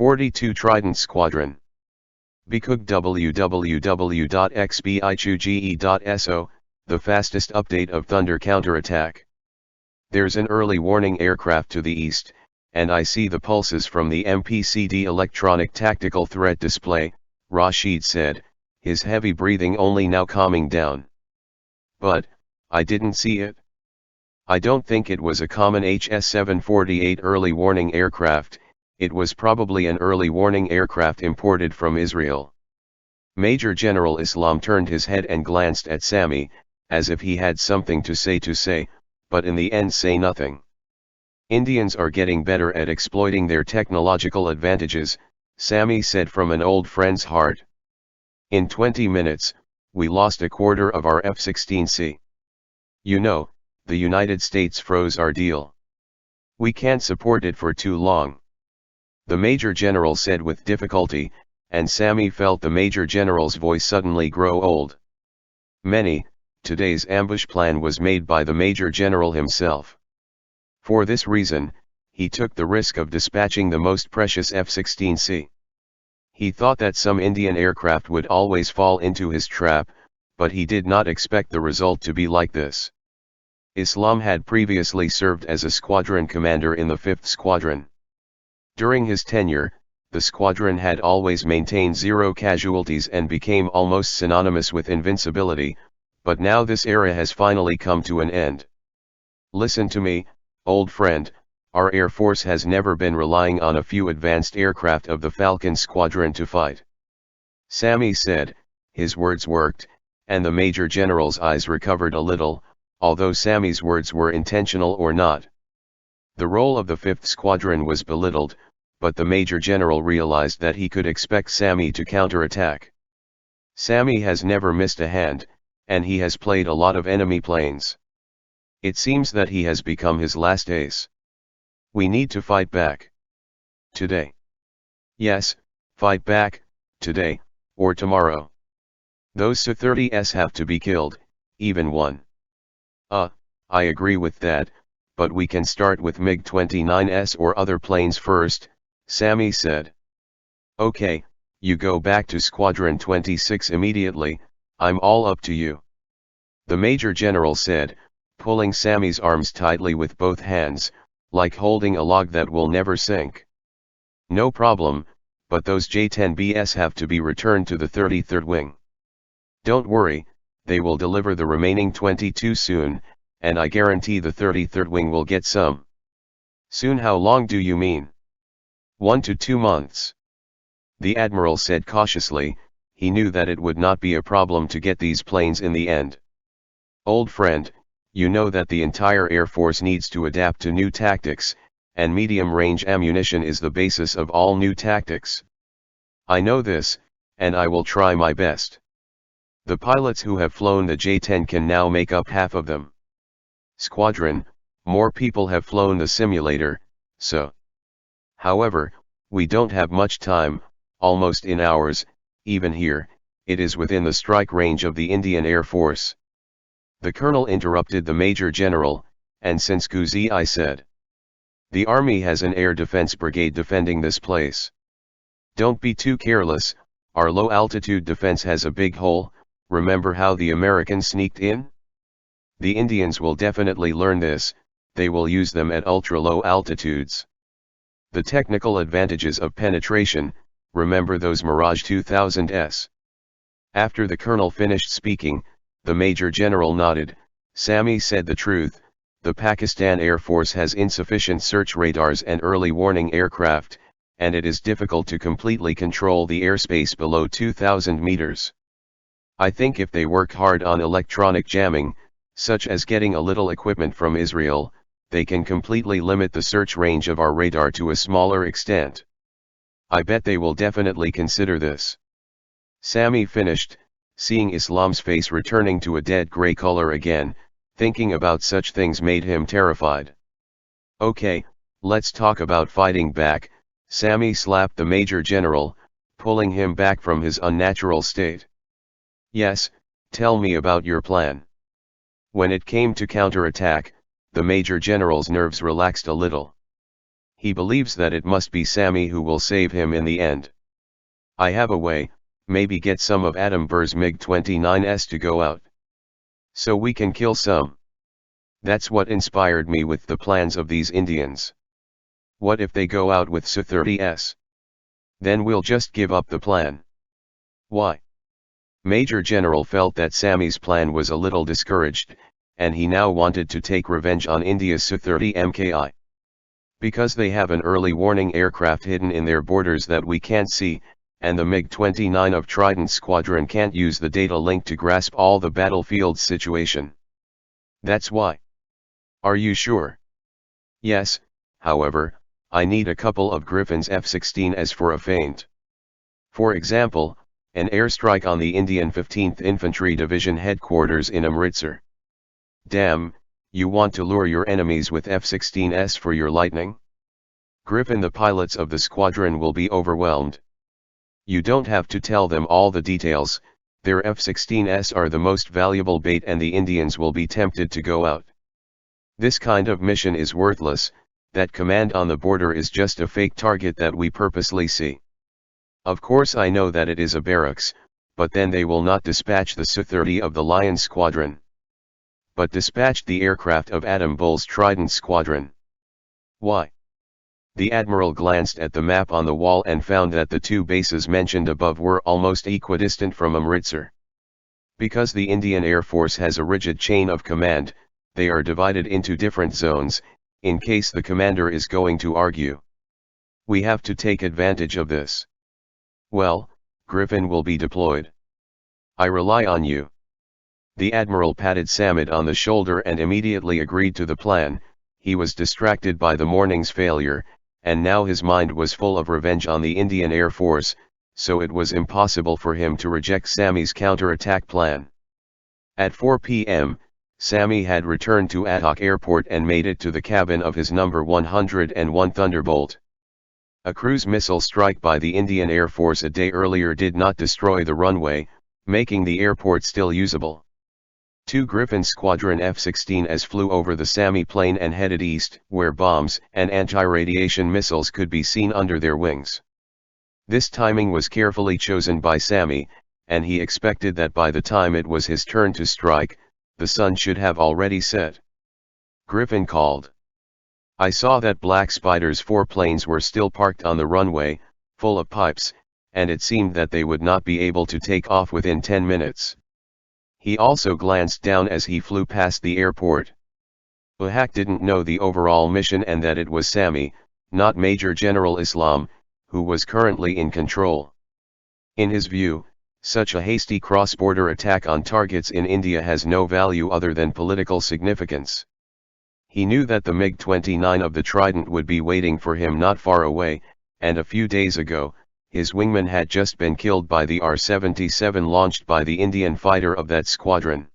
42 Trident Squadron. Bikug www.xbichuge.so, the fastest update of Thunder counterattack. There's an early warning aircraft to the east, and I see the pulses from the MPCD electronic tactical threat display, Rashid said, his heavy breathing only now calming down. But, I didn't see it. I don't think it was a common HS-748 early warning aircraft. It was probably an early warning aircraft imported from Israel. Major General Islam turned his head and glanced at Sami, as if he had something to say, but in the end say nothing. Indians are getting better at exploiting their technological advantages, Sami said from an old friend's heart. In 20 minutes, we lost a quarter of our F-16C. You know, the United States froze our deal. We can't support it for too long. The Major General said with difficulty, and Sami felt the Major General's voice suddenly grow old. Today's ambush plan was made by the Major General himself. For this reason, he took the risk of dispatching the most precious F-16C. He thought that some Indian aircraft would always fall into his trap, but he did not expect the result to be like this. Islam had previously served as a squadron commander in the 5th Squadron. During his tenure, the squadron had always maintained 0 casualties and became almost synonymous with invincibility, but now this era has finally come to an end. Listen to me, old friend, our Air Force has never been relying on a few advanced aircraft of the Falcon Squadron to fight. Sami said, his words worked, and the Major General's eyes recovered a little, although Sami's words were intentional or not. The role of the 5th Squadron was belittled, but the Major General realized that he could expect Sami to counterattack. Sami has never missed a hand, and he has played a lot of enemy planes. It seems that he has become his last ace. We need to fight back. Today. Yes, fight back, today, or tomorrow. Those Su-30s have to be killed, even one. I agree with that, but we can start with MiG-29s or other planes first, Sami said. Okay, you go back to Squadron 26 immediately, I'm all up to you. The Major General said, pulling Sami's arms tightly with both hands, like holding a log that will never sink. No problem, but those J-10Bs have to be returned to the 33rd Wing. Don't worry, they will deliver the remaining 22 soon, and I guarantee the 33rd Wing will get some. Soon? How long do you mean? 1 to 2 months. The Admiral said cautiously, he knew that it would not be a problem to get these planes in the end. Old friend, you know that the entire Air Force needs to adapt to new tactics, and medium-range ammunition is the basis of all new tactics. I know this, and I will try my best. The pilots who have flown the J-10 can now make up half of them. Squadron, more people have flown the simulator, so. However, we don't have much time, almost in hours, even here, it is within the strike range of the Indian Air Force. The Colonel interrupted the Major General, and since Kuzi I said. The Army has an air defense brigade defending this place. Don't be too careless, our low-altitude defense has a big hole, remember how the Americans sneaked in? The Indians will definitely learn this, they will use them at ultra-low altitudes. The technical advantages of penetration, remember those Mirage 2000s. After the Colonel finished speaking, the Major General nodded. Sami said the truth, the Pakistan Air Force has insufficient search radars and early warning aircraft, and it is difficult to completely control the airspace below 2,000 meters. I think if they work hard on electronic jamming, such as getting a little equipment from Israel, they can completely limit the search range of our radar to a smaller extent. I bet they will definitely consider this. Sami finished, seeing Islam's face returning to a dead gray color again, thinking about such things made him terrified. Okay, let's talk about fighting back, Sami slapped the Major General, pulling him back from his unnatural state. Yes, tell me about your plan. When it came to counterattack, the Major General's nerves relaxed a little. He believes that it must be Sammy who will save him in the end. I have a way, maybe get some of Adam Burr's MiG-29s to go out. So we can kill some. That's what inspired me with the plans of these Indians. What if they go out with Su-30s? Then we'll just give up the plan. Why? Major General felt that Sammy's plan was a little discouraged, and he now wanted to take revenge on India's Su-30 Mki. Because they have an early warning aircraft hidden in their borders that we can't see, and the MiG-29 of Trident Squadron can't use the data link to grasp all the battlefield situation. That's why. Are you sure? Yes, however, I need a couple of Griffins F-16s for a feint. For example, an airstrike on the Indian 15th Infantry Division headquarters in Amritsar. Damn, you want to lure your enemies with F-16s for your lightning? Griffin, the pilots of the squadron will be overwhelmed. You don't have to tell them all the details, their F-16s are the most valuable bait and the Indians will be tempted to go out. This kind of mission is worthless, that command on the border is just a fake target that we purposely see. Of course I know that it is a barracks, but then they will not dispatch the Su-30 of the Lion Squadron. But dispatched the aircraft of Adam Bull's Trident Squadron. Why? The Admiral glanced at the map on the wall and found that the two bases mentioned above were almost equidistant from Amritsar. Because the Indian Air Force has a rigid chain of command, they are divided into different zones, in case the commander is going to argue. We have to take advantage of this. Well, Griffin will be deployed. I rely on you. The Admiral patted Samit on the shoulder and immediately agreed to the plan. He was distracted by the morning's failure, and now his mind was full of revenge on the Indian Air Force, so it was impossible for him to reject Sammy's counterattack plan. At 4 p.m., Sammy had returned to Attock Airport and made it to the cabin of his number 101 Thunderbolt. A cruise missile strike by the Indian Air Force a day earlier did not destroy the runway, making the airport still usable. Two Griffin Squadron F-16s flew over the Sammy plane and headed east, where bombs and anti-radiation missiles could be seen under their wings. This timing was carefully chosen by Sammy, and he expected that by the time it was his turn to strike, the sun should have already set. Griffin called. I saw that Black Spider's 4 planes were still parked on the runway, full of pipes, and it seemed that they would not be able to take off within 10 minutes. He also glanced down as he flew past the airport. Uhak didn't know the overall mission and that it was Sammy, not Major General Islam, who was currently in control. In his view, such a hasty cross-border attack on targets in India has no value other than political significance. He knew that the MiG-29 of the Trident would be waiting for him not far away, and a few days ago, his wingman had just been killed by the R-77 launched by the Indian fighter of that squadron.